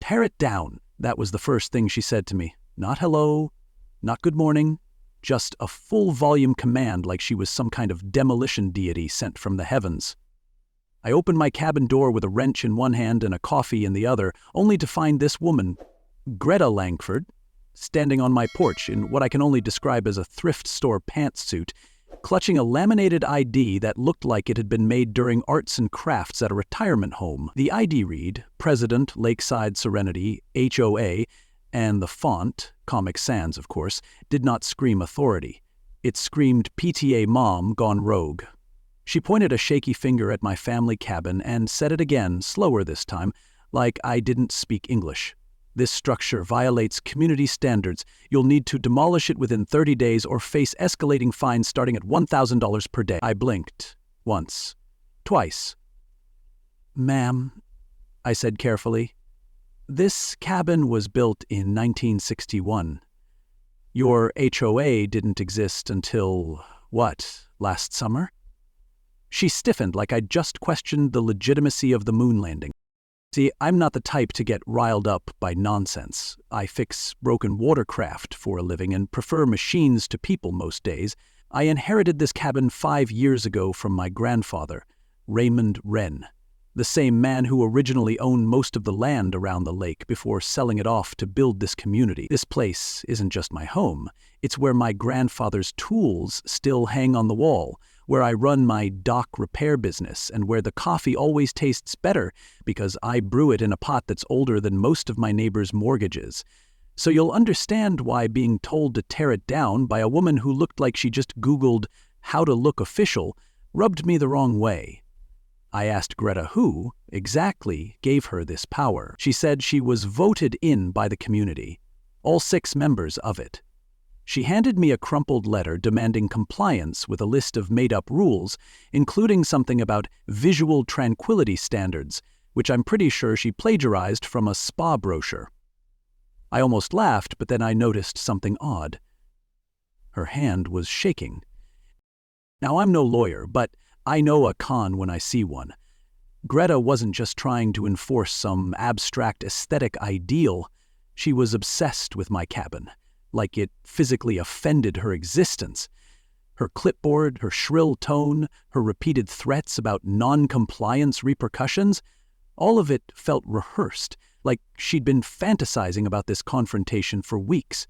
Tear it down. That was the first thing she said to me. Not hello, not good morning, just a full-volume command like she was some kind of demolition deity sent from the heavens. I opened my cabin door with a wrench in one hand and a coffee in the other, only to find this woman, Greta Langford, standing on my porch in what I can only describe as a thrift store pantsuit, clutching a laminated ID that looked like it had been made during arts and crafts at a retirement home. The ID read, President, Lakeside Serenity, HOA, and the font, Comic Sans of course, did not scream authority. It screamed PTA mom gone rogue. She pointed a shaky finger at my family cabin and said it again, slower this time, like I didn't speak English. This structure violates community standards. You'll need to demolish it within 30 days or face escalating fines starting at $1,000 per day. I blinked. Once. Twice. Ma'am, I said carefully, this cabin was built in 1961. Your HOA didn't exist until, what, last summer? She stiffened like I'd just questioned the legitimacy of the moon landing. See, I'm not the type to get riled up by nonsense. I fix broken watercraft for a living and prefer machines to people most days. I inherited this cabin 5 years ago from my grandfather, Raymond Wren, the same man who originally owned most of the land around the lake before selling it off to build this community. This place isn't just my home. It's where my grandfather's tools still hang on the wall, where I run my dock repair business, and where the coffee always tastes better because I brew it in a pot that's older than most of my neighbors' mortgages. So you'll understand why being told to tear it down by a woman who looked like she just Googled how to look official rubbed me the wrong way. I asked Greta who, exactly, gave her this power. She said she was voted in by the community, all 6 members of it. She handed me a crumpled letter demanding compliance with a list of made-up rules, including something about visual tranquility standards, which I'm pretty sure she plagiarized from a spa brochure. I almost laughed, but then I noticed something odd. Her hand was shaking. Now, I'm no lawyer, but I know a con when I see one. Greta wasn't just trying to enforce some abstract aesthetic ideal. She was obsessed with my cabin, like it physically offended her existence. Her clipboard, her shrill tone, her repeated threats about non-compliance repercussions, all of it felt rehearsed, like she'd been fantasizing about this confrontation for weeks.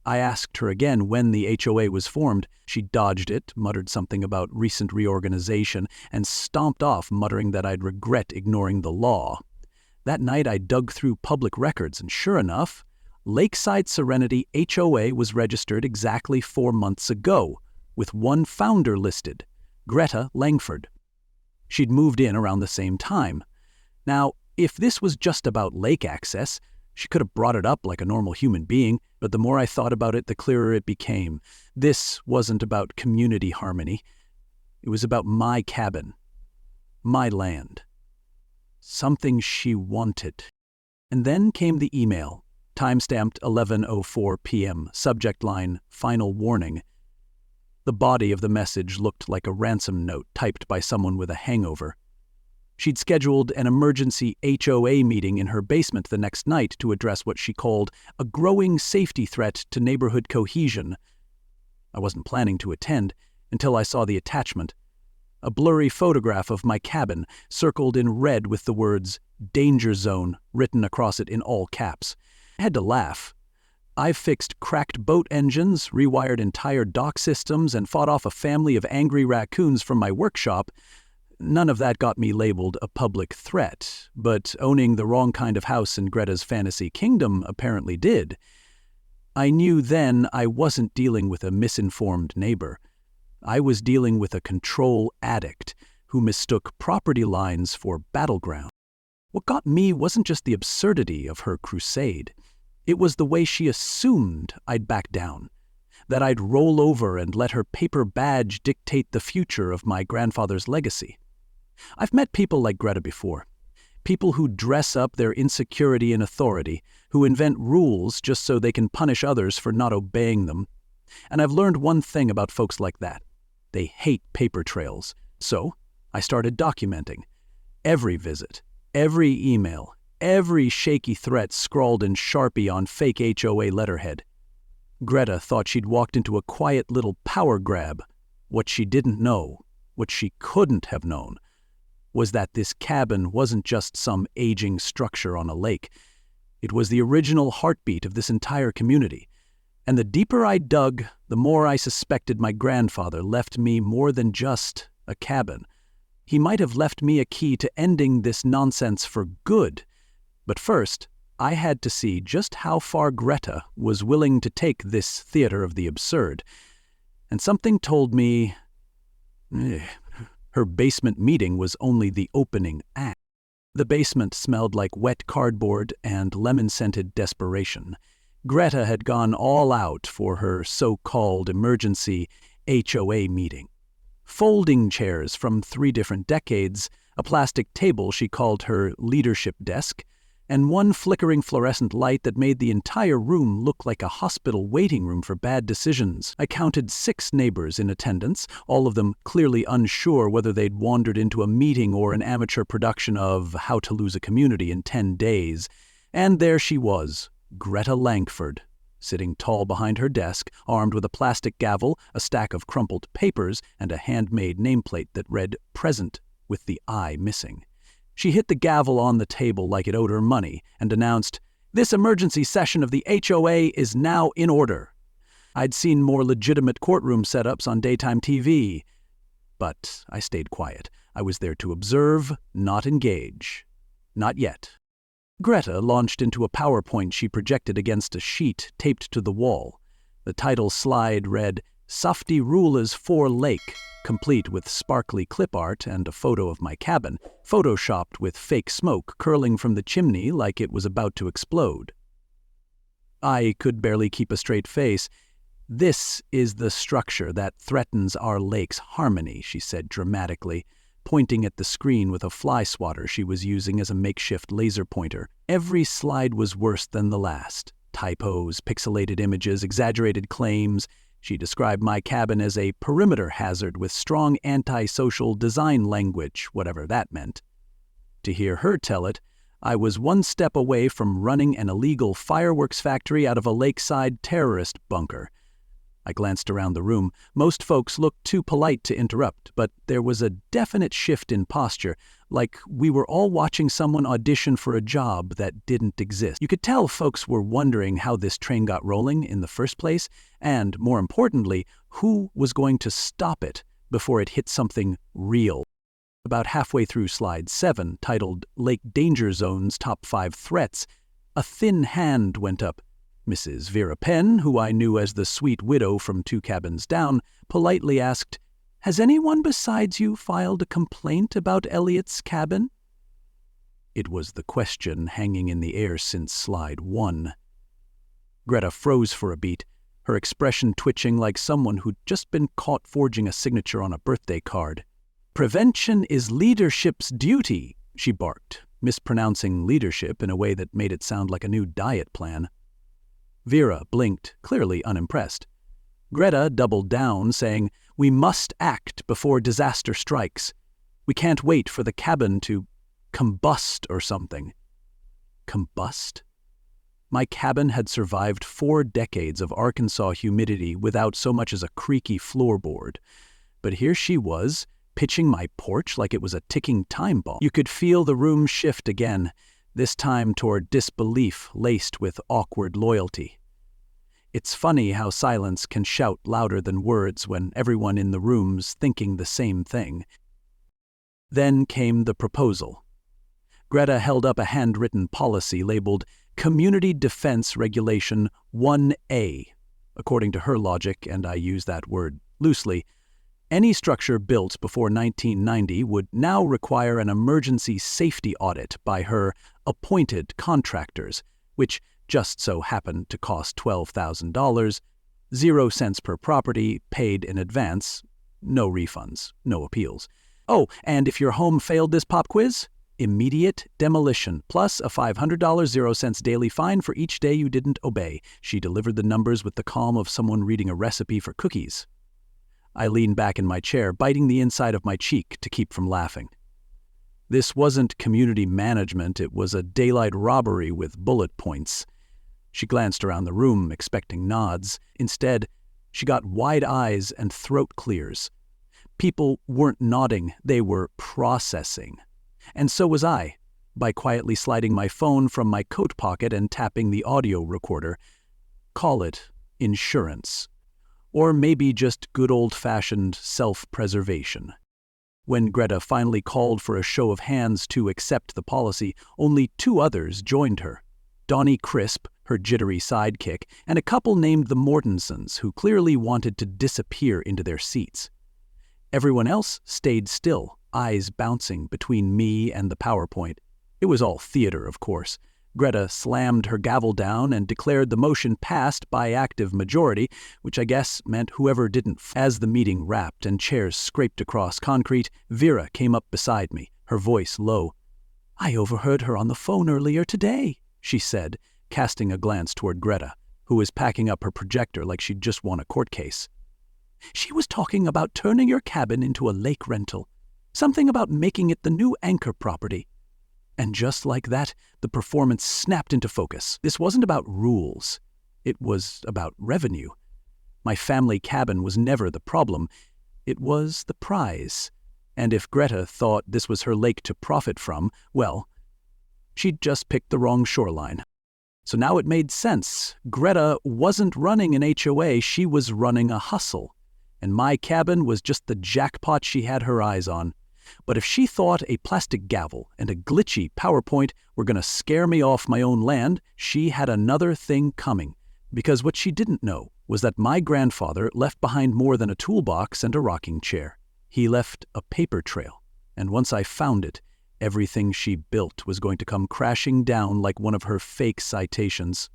I asked her again when the HOA was formed. She dodged it, muttered something about recent reorganization, and stomped off muttering that I'd regret ignoring the law. That night I dug through public records, and sure enough, Lakeside Serenity HOA was registered exactly 4 months ago, with one founder listed, Greta Langford. She'd moved in around the same time. Now, if this was just about lake access, she could have brought it up like a normal human being, but the more I thought about it, the clearer it became. This wasn't about community harmony. It was about my cabin, my land. Something she wanted. And then came the email. Timestamped 11:04 p.m., subject line, final warning. The body of the message looked like a ransom note typed by someone with a hangover. She'd scheduled an emergency HOA meeting in her basement the next night to address what she called a growing safety threat to neighborhood cohesion. I wasn't planning to attend until I saw the attachment. A blurry photograph of my cabin, circled in red with the words, Danger Zone, written across it in all caps. I had to laugh. I've fixed cracked boat engines, rewired entire dock systems, and fought off a family of angry raccoons from my workshop. None of that got me labeled a public threat, but owning the wrong kind of house in Greta's fantasy kingdom apparently did. I knew then I wasn't dealing with a misinformed neighbor. I was dealing with a control addict who mistook property lines for battleground. What got me wasn't just the absurdity of her crusade. It was the way she assumed I'd back down, that I'd roll over and let her paper badge dictate the future of my grandfather's legacy. I've met people like Greta before, people who dress up their insecurity in authority, who invent rules just so they can punish others for not obeying them. And I've learned one thing about folks like that. They hate paper trails. So I started documenting every visit, every email, every shaky threat scrawled in Sharpie on fake HOA letterhead. Greta thought she'd walked into a quiet little power grab. What she didn't know, what she couldn't have known, was that this cabin wasn't just some aging structure on a lake. It was the original heartbeat of this entire community. And the deeper I dug, the more I suspected my grandfather left me more than just a cabin. He might have left me a key to ending this nonsense for good. But first, I had to see just how far Greta was willing to take this theater of the absurd. And something told me her basement meeting was only the opening act. The basement smelled like wet cardboard and lemon-scented desperation. Greta had gone all out for her so-called emergency HOA meeting. Folding chairs from 3 different decades, a plastic table she called her leadership desk, and one flickering fluorescent light that made the entire room look like a hospital waiting room for bad decisions. I counted 6 neighbors in attendance, all of them clearly unsure whether they'd wandered into a meeting or an amateur production of How to Lose a Community in 10 Days. And there she was, Greta Langford, sitting tall behind her desk, armed with a plastic gavel, a stack of crumpled papers, and a handmade nameplate that read "Present" with the I missing. She hit the gavel on the table like it owed her money and announced, "This emergency session of the HOA is now in order." I'd seen more legitimate courtroom setups on daytime TV, but I stayed quiet. I was there to observe, not engage. Not yet. Greta launched into a PowerPoint she projected against a sheet taped to the wall. The title slide read, "Safety Rules for Lake," complete with sparkly clip art and a photo of my cabin, photoshopped with fake smoke curling from the chimney like it was about to explode. I could barely keep a straight face. "This is the structure that threatens our lake's harmony," she said dramatically, pointing at the screen with a fly swatter she was using as a makeshift laser pointer. Every slide was worse than the last. Typos, pixelated images, exaggerated claims. She described my cabin as a perimeter hazard with strong anti-social design language, whatever that meant. To hear her tell it, I was one step away from running an illegal fireworks factory out of a lakeside terrorist bunker. I glanced around the room. Most folks looked too polite to interrupt, but there was a definite shift in posture, like we were all watching someone audition for a job that didn't exist. You could tell folks were wondering how this train got rolling in the first place, and, more importantly, who was going to stop it before it hit something real. About halfway through slide 7, titled Lake Danger Zone's Top 5 Threats, a thin hand went up. Mrs. Vera Penn, who I knew as the sweet widow from 2 cabins down, politely asked, "Has anyone besides you filed a complaint about Elliot's cabin?" It was the question hanging in the air since slide 1. Greta froze for a beat, her expression twitching like someone who'd just been caught forging a signature on a birthday card. "Prevention is leadership's duty," she barked, mispronouncing leadership in a way that made it sound like a new diet plan. Vera blinked, clearly unimpressed. Greta doubled down, saying, "We must act before disaster strikes. We can't wait for the cabin to combust or something." Combust? My cabin had survived 4 decades of Arkansas humidity without so much as a creaky floorboard. But here she was, pitching my porch like it was a ticking time bomb. You could feel the room shift again, this time toward disbelief laced with awkward loyalty. It's funny how silence can shout louder than words when everyone in the room's thinking the same thing. Then came the proposal. Greta held up a handwritten policy labeled Community Defense Regulation 1A. According to her logic, and I use that word loosely, any structure built before 1990 would now require an emergency safety audit by her appointed contractors, which just so happened to cost $12,000, 0 cents per property, paid in advance, no refunds, no appeals. Oh, and if your home failed this pop quiz, immediate demolition, plus a $500 0 cents daily fine for each day you didn't obey. She delivered the numbers with the calm of someone reading a recipe for cookies. I leaned back in my chair, biting the inside of my cheek to keep from laughing. This wasn't community management, it was a daylight robbery with bullet points. She glanced around the room, expecting nods. Instead, she got wide eyes and throat clears. People weren't nodding, they were processing. And so was I, by quietly sliding my phone from my coat pocket and tapping the audio recorder. Call it insurance. Or maybe just good old-fashioned self-preservation. When Greta finally called for a show of hands to accept the policy, only 2 others joined her. Donnie Crisp, her jittery sidekick, and a couple named the Mortensons, who clearly wanted to disappear into their seats. Everyone else stayed still, eyes bouncing between me and the PowerPoint. It was all theater, of course. Greta slammed her gavel down and declared the motion passed by active majority, which I guess meant whoever didn't. As the meeting wrapped and chairs scraped across concrete, Vera came up beside me, her voice low. "I overheard her on the phone earlier today," she said, casting a glance toward Greta, who was packing up her projector like she'd just won a court case. "She was talking about turning your cabin into a lake rental. Something about making it the new anchor property." And just like that, the performance snapped into focus. This wasn't about rules. It was about revenue. My family cabin was never the problem. It was the prize. And if Greta thought this was her lake to profit from, well, she'd just picked the wrong shoreline. So now it made sense. Greta wasn't running an HOA, she was running a hustle. And my cabin was just the jackpot she had her eyes on. But if she thought a plastic gavel and a glitchy PowerPoint were going to scare me off my own land, she had another thing coming. Because what she didn't know was that my grandfather left behind more than a toolbox and a rocking chair. He left a paper trail. And once I found it, everything she built was going to come crashing down like one of her fake citations.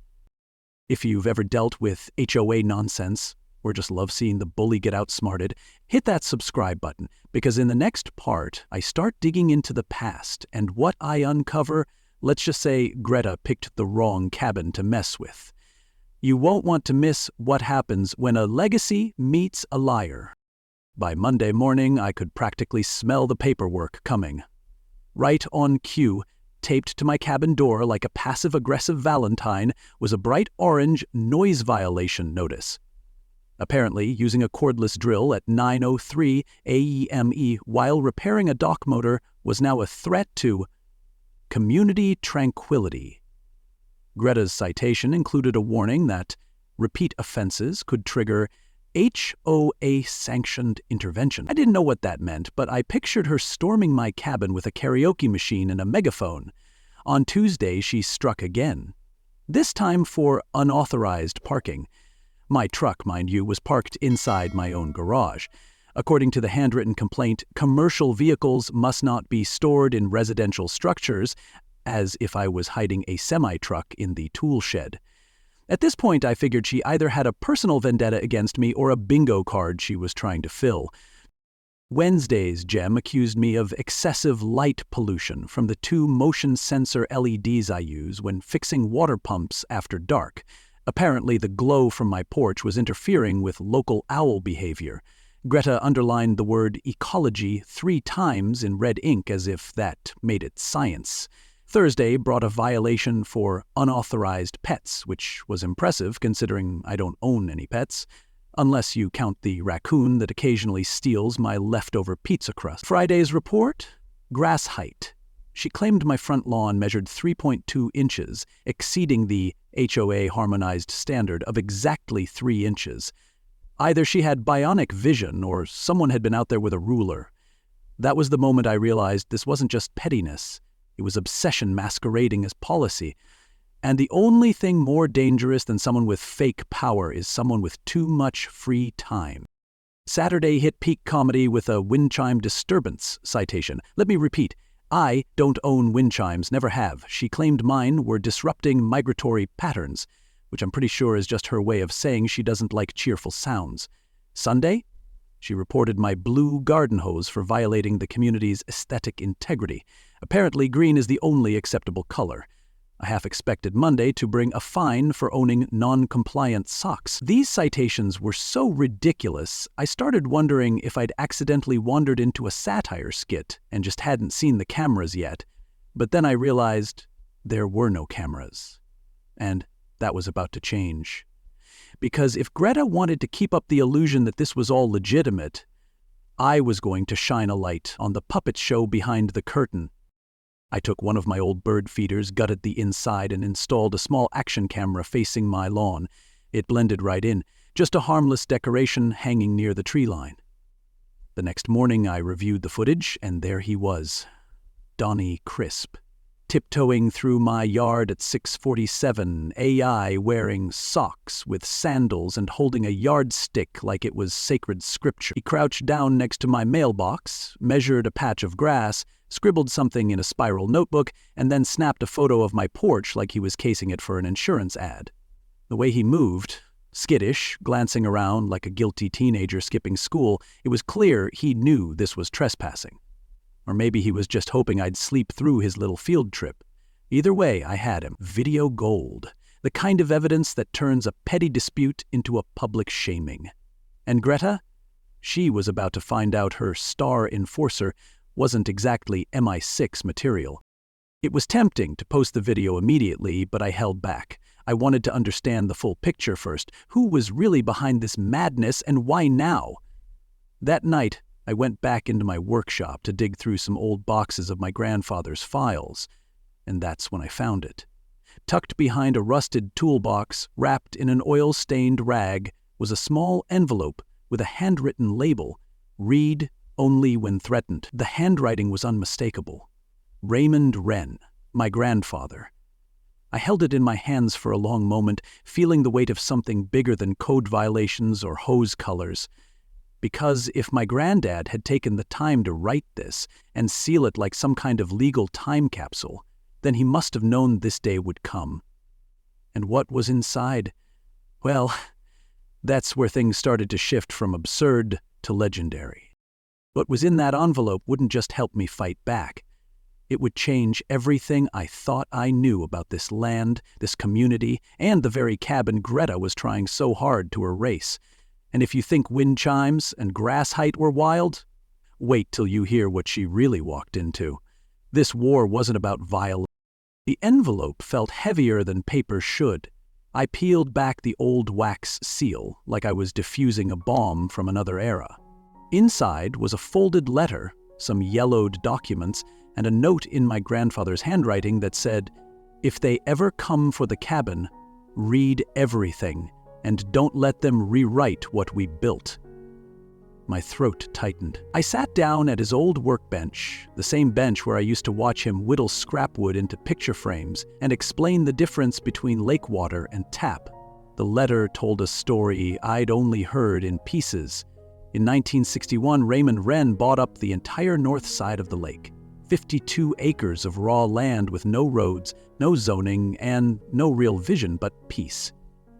If you've ever dealt with HOA nonsense, or just love seeing the bully get outsmarted, hit that subscribe button, because in the next part, I start digging into the past, and what I uncover, let's just say Greta picked the wrong cabin to mess with. You won't want to miss what happens when a legacy meets a liar. By Monday morning, I could practically smell the paperwork coming. Right on cue, taped to my cabin door like a passive-aggressive Valentine, was a bright orange noise violation notice. Apparently, using a cordless drill at 9:03 AEME while repairing a dock motor was now a threat to community tranquility. Greta's citation included a warning that repeat offenses could trigger HOA-sanctioned intervention. I didn't know what that meant, but I pictured her storming my cabin with a karaoke machine and a megaphone. On Tuesday, she struck again. This time for unauthorized parking. My truck, mind you, was parked inside my own garage. According to the handwritten complaint, commercial vehicles must not be stored in residential structures, as if I was hiding a semi-truck in the tool shed. At this point, I figured she either had a personal vendetta against me or a bingo card she was trying to fill. Wednesday's gem accused me of excessive light pollution from the 2 motion sensor LEDs I use when fixing water pumps after dark. Apparently, the glow from my porch was interfering with local owl behavior. Greta underlined the word ecology 3 times in red ink as if that made it science. Thursday brought a violation for unauthorized pets, which was impressive considering I don't own any pets, unless you count the raccoon that occasionally steals my leftover pizza crust. Friday's report? Grass height. She claimed my front lawn measured 3.2 inches, exceeding the HOA harmonized standard of exactly 3 inches. Either she had bionic vision or someone had been out there with a ruler. That was the moment I realized this wasn't just pettiness. It was obsession masquerading as policy. And the only thing more dangerous than someone with fake power is someone with too much free time. Saturday hit peak comedy with a wind chime disturbance citation. Let me repeat. I don't own wind chimes, never have. She claimed mine were disrupting migratory patterns, which I'm pretty sure is just her way of saying she doesn't like cheerful sounds. Sunday, she reported my blue garden hose for violating the community's aesthetic integrity. Apparently, green is the only acceptable color. I half expected Monday to bring a fine for owning non-compliant socks. These citations were so ridiculous, I started wondering if I'd accidentally wandered into a satire skit and just hadn't seen the cameras yet. But then I realized there were no cameras. And that was about to change. Because if Greta wanted to keep up the illusion that this was all legitimate, I was going to shine a light on the puppet show behind the curtain. I took one of my old bird feeders, gutted the inside, and installed a small action camera facing my lawn. It blended right in, just a harmless decoration hanging near the tree line. The next morning I reviewed the footage, and there he was, Donnie Crisp, tiptoeing through my yard at 6:47, AI wearing socks with sandals and holding a yardstick like it was sacred scripture. He crouched down next to my mailbox, measured a patch of grass, scribbled something in a spiral notebook, and then snapped a photo of my porch like he was casing it for an insurance ad. The way he moved, skittish, glancing around like a guilty teenager skipping school, it was clear he knew this was trespassing. Or maybe he was just hoping I'd sleep through his little field trip. Either way, I had him. Video gold. The kind of evidence that turns a petty dispute into a public shaming. And Greta? She was about to find out her star enforcer wasn't exactly MI6 material. It was tempting to post the video immediately, but I held back. I wanted to understand the full picture first. Who was really behind this madness, and why now? That night, I went back into my workshop to dig through some old boxes of my grandfather's files, and that's when I found it. Tucked behind a rusted toolbox, wrapped in an oil-stained rag, was a small envelope with a handwritten label, "Read only when threatened." The handwriting was unmistakable. Raymond Wren, my grandfather. I held it in my hands for a long moment, feeling the weight of something bigger than code violations or hose colors. Because if my granddad had taken the time to write this and seal it like some kind of legal time capsule, then he must have known this day would come. And what was inside? Well, that's where things started to shift from absurd to legendary. What was in that envelope wouldn't just help me fight back. It would change everything I thought I knew about this land, this community, and the very cabin Greta was trying so hard to erase. And if you think wind chimes and grass height were wild, wait till you hear what she really walked into. This war wasn't about violence. The envelope felt heavier than paper should. I peeled back the old wax seal like I was defusing a bomb from another era. Inside was a folded letter, some yellowed documents, and a note in my grandfather's handwriting that said, "If they ever come for the cabin, read everything, and don't let them rewrite what we built." My throat tightened. I sat down at his old workbench, the same bench where I used to watch him whittle scrapwood into picture frames and explain the difference between lake water and tap. The letter told a story I'd only heard in pieces. In 1961, Raymond Wren bought up the entire north side of the lake, 52 acres of raw land with no roads, no zoning, and no real vision but peace.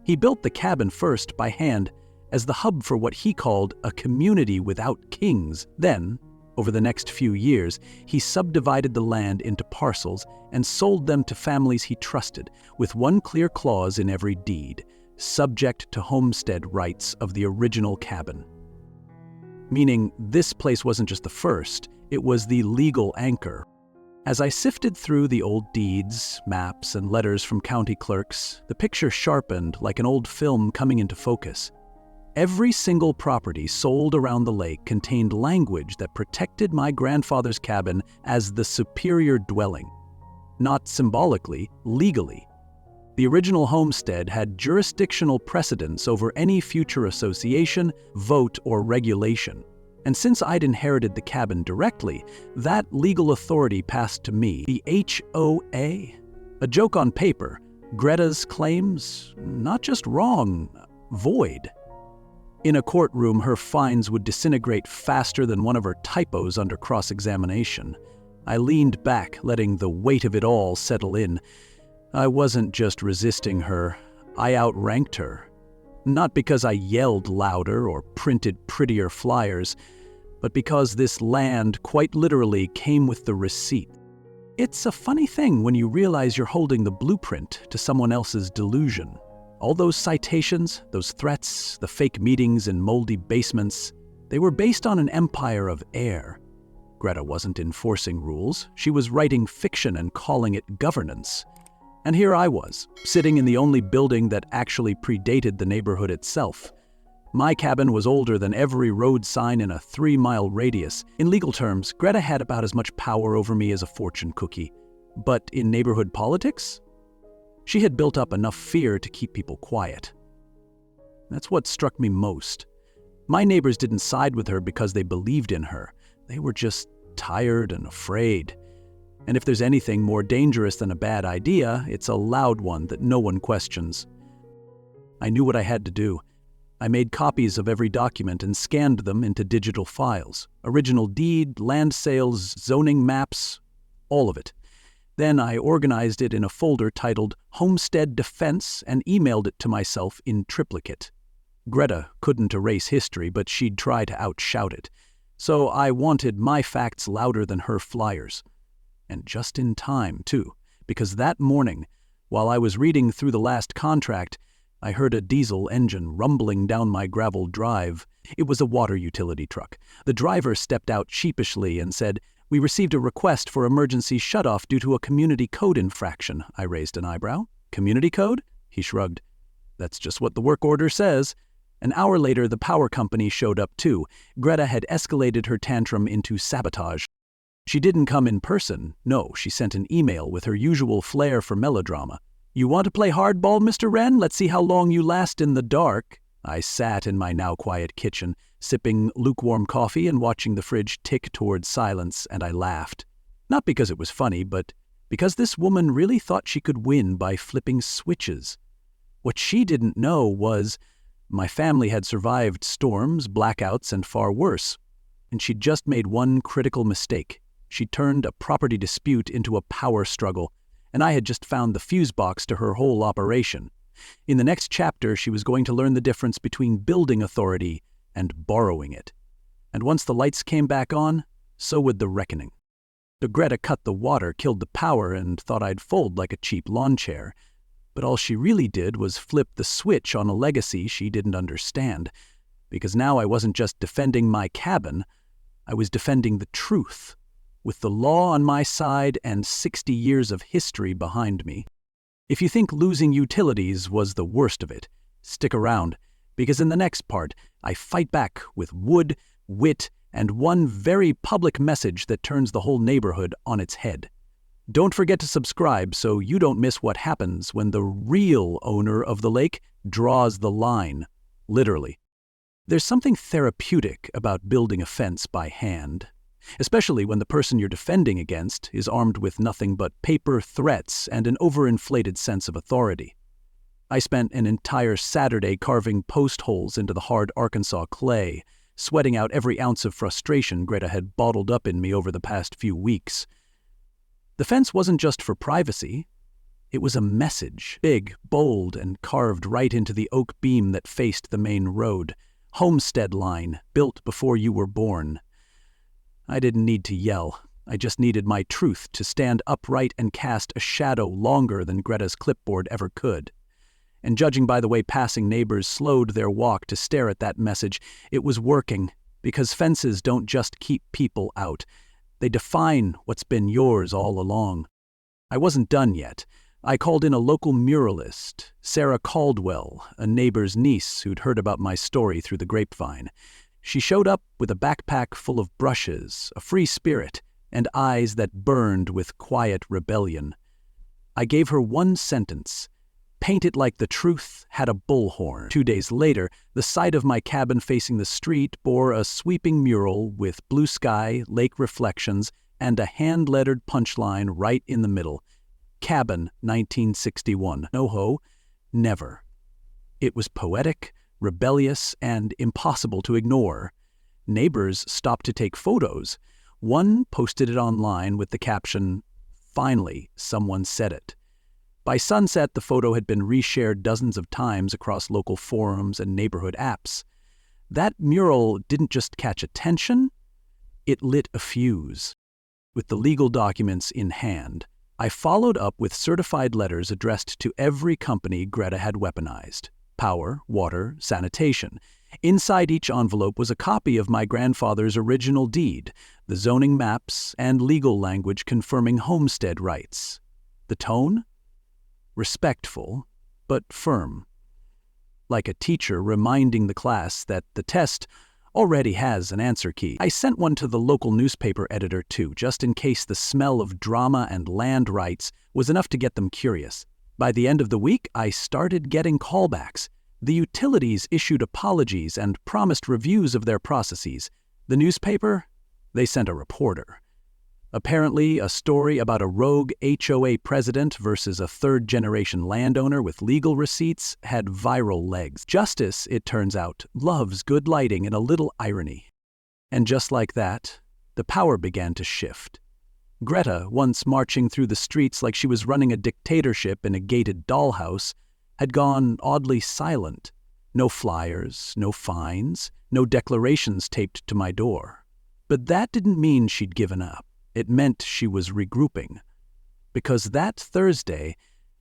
He built the cabin first by hand as the hub for what he called a community without kings. Then, over the next few years, he subdivided the land into parcels and sold them to families he trusted, with one clear clause in every deed, subject to homestead rights of the original cabin. Meaning, this place wasn't just the first, it was the legal anchor. As I sifted through the old deeds, maps, and letters from county clerks, the picture sharpened like an old film coming into focus. Every single property sold around the lake contained language that protected my grandfather's cabin as the superior dwelling. Not symbolically, legally. The original homestead had jurisdictional precedence over any future association, vote, or regulation. And since I'd inherited the cabin directly, that legal authority passed to me. The HOA? A joke on paper. Greta's claims, not just wrong, void. In a courtroom, her fines would disintegrate faster than one of her typos under cross-examination. I leaned back, letting the weight of it all settle in. I wasn't just resisting her, I outranked her. Not because I yelled louder or printed prettier flyers, but because this land quite literally came with the receipt. It's a funny thing when you realize you're holding the blueprint to someone else's delusion. All those citations, those threats, the fake meetings in moldy basements, they were based on an empire of air. Greta wasn't enforcing rules. She was writing fiction and calling it governance. And here I was, sitting in the only building that actually predated the neighborhood itself. My cabin was older than every road sign in a 3-mile radius. In legal terms, Greta had about as much power over me as a fortune cookie. But in neighborhood politics, she had built up enough fear to keep people quiet. That's what struck me most. My neighbors didn't side with her because they believed in her. They were just tired and afraid. And if there's anything more dangerous than a bad idea, it's a loud one that no one questions. I knew what I had to do. I made copies of every document and scanned them into digital files. Original deed, land sales, zoning maps, all of it. Then I organized it in a folder titled Homestead Defense and emailed it to myself in triplicate. Greta couldn't erase history, but she'd try to outshout it. So I wanted my facts louder than her flyers. And just in time, too, because that morning, while I was reading through the last contract, I heard a diesel engine rumbling down my gravel drive. It was a water utility truck. The driver stepped out sheepishly and said, "We received a request for emergency shutoff due to a community code infraction." I raised an eyebrow. "Community code?" He shrugged. "That's just what the work order says." An hour later, the power company showed up too. Greta had escalated her tantrum into sabotage. She didn't come in person. No, she sent an email with her usual flair for melodrama. "You want to play hardball, Mr. Wren? Let's see how long you last in the dark." I sat in my now quiet kitchen, sipping lukewarm coffee and watching the fridge tick towards silence, and I laughed. Not because it was funny, but because this woman really thought she could win by flipping switches. What she didn't know was my family had survived storms, blackouts, and far worse. And she'd just made one critical mistake. She turned a property dispute into a power struggle, and I had just found the fuse box to her whole operation. In the next chapter, she was going to learn the difference between building authority and borrowing it. And once the lights came back on, so would the reckoning. The Greta cut the water, killed the power, and thought I'd fold like a cheap lawn chair. But all she really did was flip the switch on a legacy she didn't understand. Because now I wasn't just defending my cabin, I was defending the truth, with the law on my side and 60 years of history behind me. If you think losing utilities was the worst of it, stick around, because in the next part, I fight back with wood, wit, and one very public message that turns the whole neighborhood on its head. Don't forget to subscribe so you don't miss what happens when the real owner of the lake draws the line, literally. There's something therapeutic about building a fence by hand, especially when the person you're defending against is armed with nothing but paper threats and an overinflated sense of authority. I spent an entire Saturday carving post holes into the hard Arkansas clay, sweating out every ounce of frustration Greta had bottled up in me over the past few weeks. The fence wasn't just for privacy. It was a message, big, bold, and carved right into the oak beam that faced the main road. Homestead line, built before you were born. I didn't need to yell. I just needed my truth to stand upright and cast a shadow longer than Greta's clipboard ever could. And judging by the way passing neighbors slowed their walk to stare at that message, it was working, because fences don't just keep people out. They define what's been yours all along. I wasn't done yet. I called in a local muralist, Sarah Caldwell, a neighbor's niece who'd heard about my story through the grapevine. She showed up with a backpack full of brushes, a free spirit, and eyes that burned with quiet rebellion. I gave her one sentence: paint it like the truth had a bullhorn. 2 days later, the side of my cabin facing the street bore a sweeping mural with blue sky, lake reflections, and a hand-lettered punchline right in the middle. Cabin, 1961. No-ho, never. It was poetic, rebellious, and impossible to ignore. Neighbors stopped to take photos. One posted it online with the caption, "Finally, someone said it." By sunset, the photo had been reshared dozens of times across local forums and neighborhood apps. That mural didn't just catch attention, it lit a fuse. With the legal documents in hand, I followed up with certified letters addressed to every company Greta had weaponized: power, water, sanitation. Inside each envelope was a copy of my grandfather's original deed, the zoning maps, and legal language confirming homestead rights. The tone? Respectful, but firm. Like a teacher reminding the class that the test already has an answer key. I sent one to the local newspaper editor too, just in case the smell of drama and land rights was enough to get them curious. By the end of the week, I started getting callbacks. The utilities issued apologies and promised reviews of their processes. The newspaper? They sent a reporter. Apparently, a story about a rogue HOA president versus a third-generation landowner with legal receipts had viral legs. Justice, it turns out, loves good lighting and a little irony. And just like that, the power began to shift. Greta, once marching through the streets like she was running a dictatorship in a gated dollhouse, had gone oddly silent. No flyers, no fines, no declarations taped to my door. But that didn't mean she'd given up. It meant she was regrouping. Because that Thursday,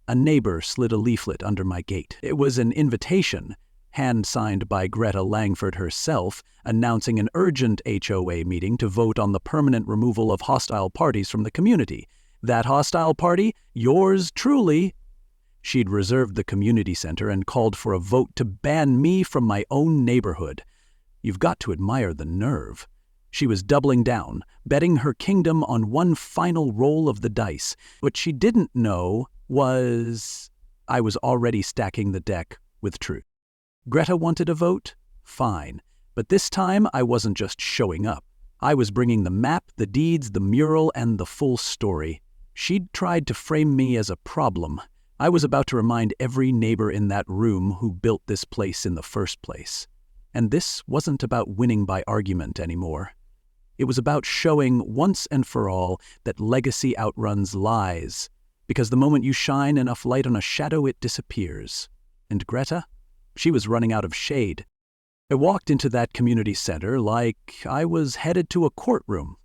a neighbor slid a leaflet under my gate. It was an invitation, hand-signed by Greta Langford herself, announcing an urgent HOA meeting to vote on the permanent removal of hostile parties from the community. That hostile party? Yours truly. She'd reserved the community center and called for a vote to ban me from my own neighborhood. You've got to admire the nerve. She was doubling down, betting her kingdom on one final roll of the dice. What she didn't know was I was already stacking the deck with truth. Greta wanted a vote? Fine. But this time I wasn't just showing up. I was bringing the map, the deeds, the mural, and the full story. She'd tried to frame me as a problem. I was about to remind every neighbor in that room who built this place in the first place. And this wasn't about winning by argument anymore. It was about showing once and for all that legacy outruns lies, because the moment you shine enough light on a shadow, it disappears. And Greta? She was running out of shade. I walked into that community center like I was headed to a courtroom,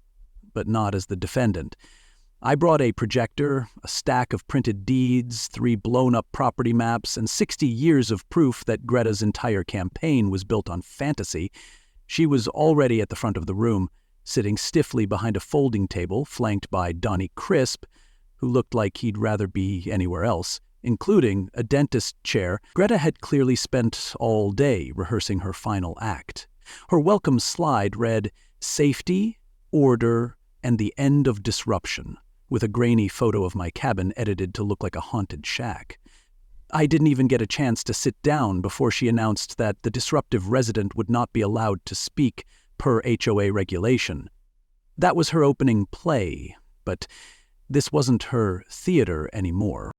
but not as the defendant. I brought a projector, a stack of printed deeds, 3 blown-up property maps, and 60 years of proof that Greta's entire campaign was built on fantasy. She was already at the front of the room, sitting stiffly behind a folding table flanked by Donnie Crisp, who looked like he'd rather be anywhere else, including a dentist chair. Greta had clearly spent all day rehearsing her final act. Her welcome slide read, "Safety, order, and the end of disruption," with a grainy photo of my cabin edited to look like a haunted shack. I didn't even get a chance to sit down before she announced that the disruptive resident would not be allowed to speak per HOA regulation. That was her opening play, but this wasn't her theater anymore.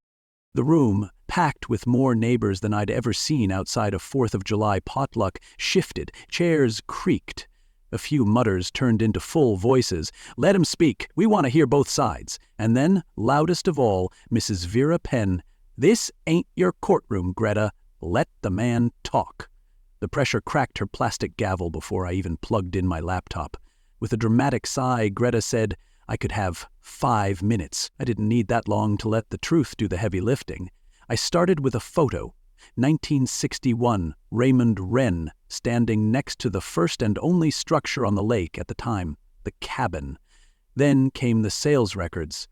The room, packed with more neighbors than I'd ever seen outside a 4th of July potluck, shifted. Chairs creaked. A few mutters turned into full voices. "Let him speak. We want to hear both sides." And then, loudest of all, Mrs. Vera Penn, "This ain't your courtroom, Greta. Let the man talk." The pressure cracked her plastic gavel before I even plugged in my laptop. With a dramatic sigh, Greta said I could have 5 minutes. I didn't need that long to let the truth do the heavy lifting. I started with a photo. 1961, Raymond Wren, standing next to the first and only structure on the lake at the time, the cabin. Then came the sales records.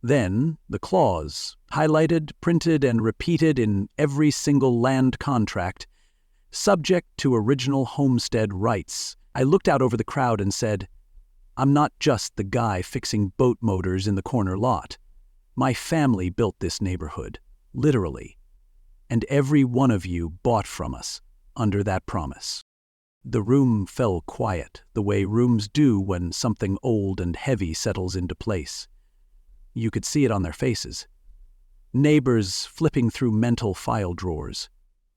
Then the clause, highlighted, printed, and repeated in every single land contract. Subject to original homestead rights. I looked out over the crowd and said, I'm not just the guy fixing boat motors in the corner lot. My family built this neighborhood, literally. And every one of you bought from us under that promise. The room fell quiet, the way rooms do when something old and heavy settles into place. You could see it on their faces. Neighbors flipping through mental file drawers,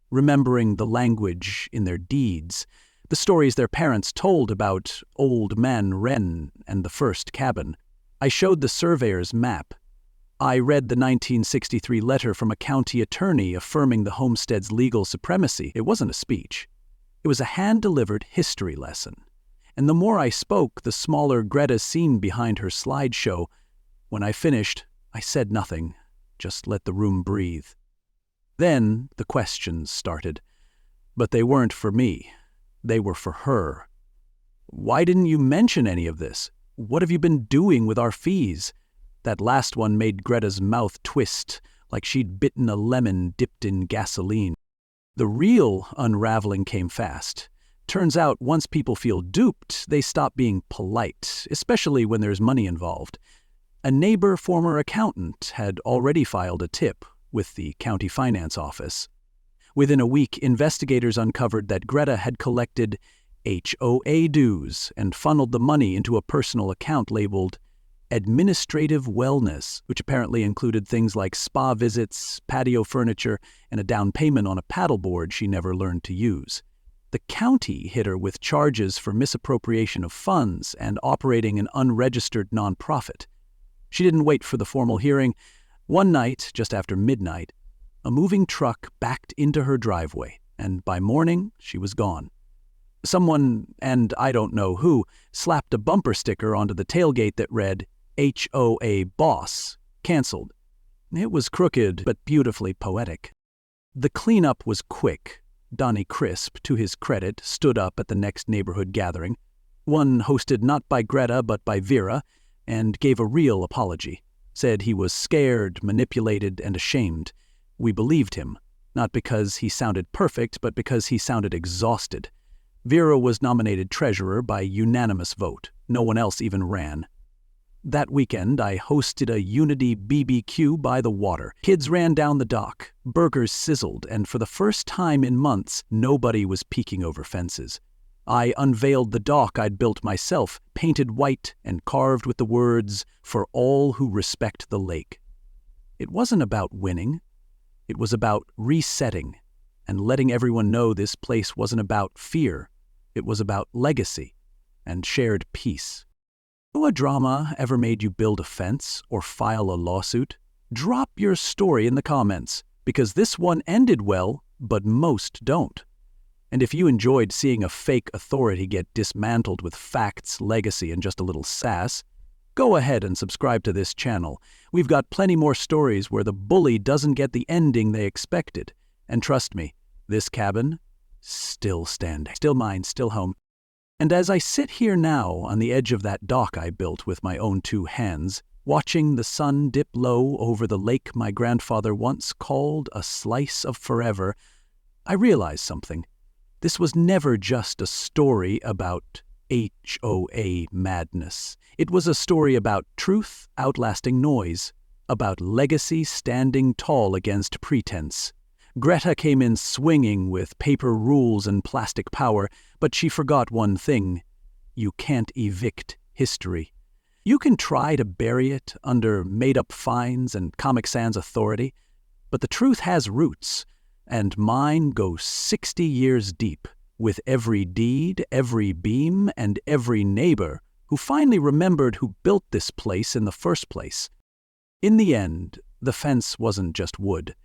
remembering the language in their deeds, the stories their parents told about Old Man Wren and the first cabin. I showed the surveyor's map. I read the 1963 letter from a county attorney affirming the homestead's legal supremacy. It wasn't a speech. It was a hand-delivered history lesson. And the more I spoke, the smaller Greta seemed behind her slideshow. When I finished, I said nothing, just let the room breathe. Then the questions started. But they weren't for me. They were for her. Why didn't you mention any of this? What have you been doing with our fees? That last one made Greta's mouth twist, like she'd bitten a lemon dipped in gasoline. The real unraveling came fast. Turns out once people feel duped, they stop being polite, especially when there's money involved. A neighbor, former accountant, had already filed a tip with the county finance office. Within a week, investigators uncovered that Greta had collected HOA dues and funneled the money into a personal account labeled Administrative Wellness, which apparently included things like spa visits, patio furniture, and a down payment on a paddleboard she never learned to use. The county hit her with charges for misappropriation of funds and operating an unregistered nonprofit. She didn't wait for the formal hearing. One night, just after midnight, a moving truck backed into her driveway, and by morning, she was gone. Someone, and I don't know who, slapped a bumper sticker onto the tailgate that read, HOA Boss, canceled. It was crooked, but beautifully poetic. The cleanup was quick. Donnie Crisp, to his credit, stood up at the next neighborhood gathering, one hosted not by Greta but by Vera, and gave a real apology. Said he was scared, manipulated, and ashamed. We believed him, not because he sounded perfect, but because he sounded exhausted. Vera was nominated treasurer by unanimous vote. No one else even ran. That weekend, I hosted a Unity BBQ by the water. Kids ran down the dock, burgers sizzled, and for the first time in months, nobody was peeking over fences. I unveiled the dock I'd built myself, painted white and carved with the words, "For all who respect the lake." It wasn't about winning. It was about resetting and letting everyone know this place wasn't about fear. It was about legacy and shared peace. A drama ever made you build a fence or file a lawsuit? Drop your story in the comments, because this one ended well, but most don't. And if you enjoyed seeing a fake authority get dismantled with facts, legacy, and just a little sass, go ahead and subscribe to this channel. We've got plenty more stories where the bully doesn't get the ending they expected. And trust me, this cabin, still standing, still mine, still home. And as I sit here now on the edge of that dock I built with my own 2 hands, watching the sun dip low over the lake my grandfather once called a slice of forever, I realize something. This was never just a story about HOA madness. It was a story about truth outlasting noise, about legacy standing tall against pretense. Greta came in swinging with paper rules and plastic power, but she forgot one thing. You can't evict history. You can try to bury it under made-up fines and Comic Sans authority, but the truth has roots, and mine go 60 years deep, with every deed, every beam, and every neighbor who finally remembered who built this place in the first place. In the end, the fence wasn't just wood.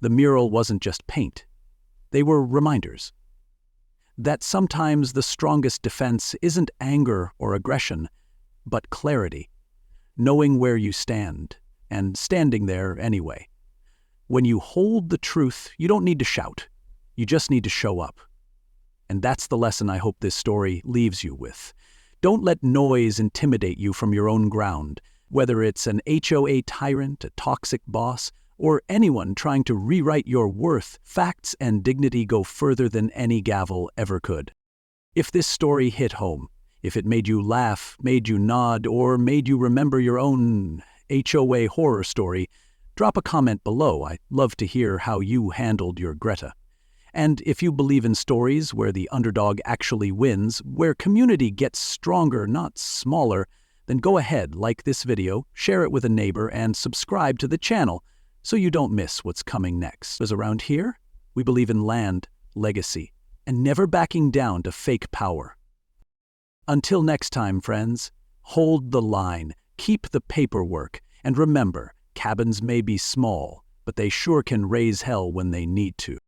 The mural wasn't just paint. They were reminders that sometimes the strongest defense isn't anger or aggression, but clarity, knowing where you stand, and standing there anyway. When you hold the truth, you don't need to shout. You just need to show up. And that's the lesson I hope this story leaves you with. Don't let noise intimidate you from your own ground, whether it's an HOA tyrant, a toxic boss, or anyone trying to rewrite your worth. Facts and dignity go further than any gavel ever could. If this story hit home, if it made you laugh, made you nod, or made you remember your own HOA horror story, drop a comment below. I'd love to hear how you handled your Greta. And if you believe in stories where the underdog actually wins, where community gets stronger, not smaller, then go ahead, like this video, share it with a neighbor, and subscribe to the channel so you don't miss what's coming next. Because around here, we believe in land, legacy, and never backing down to fake power. Until next time, friends, hold the line, keep the paperwork, and remember, cabins may be small, but they sure can raise hell when they need to.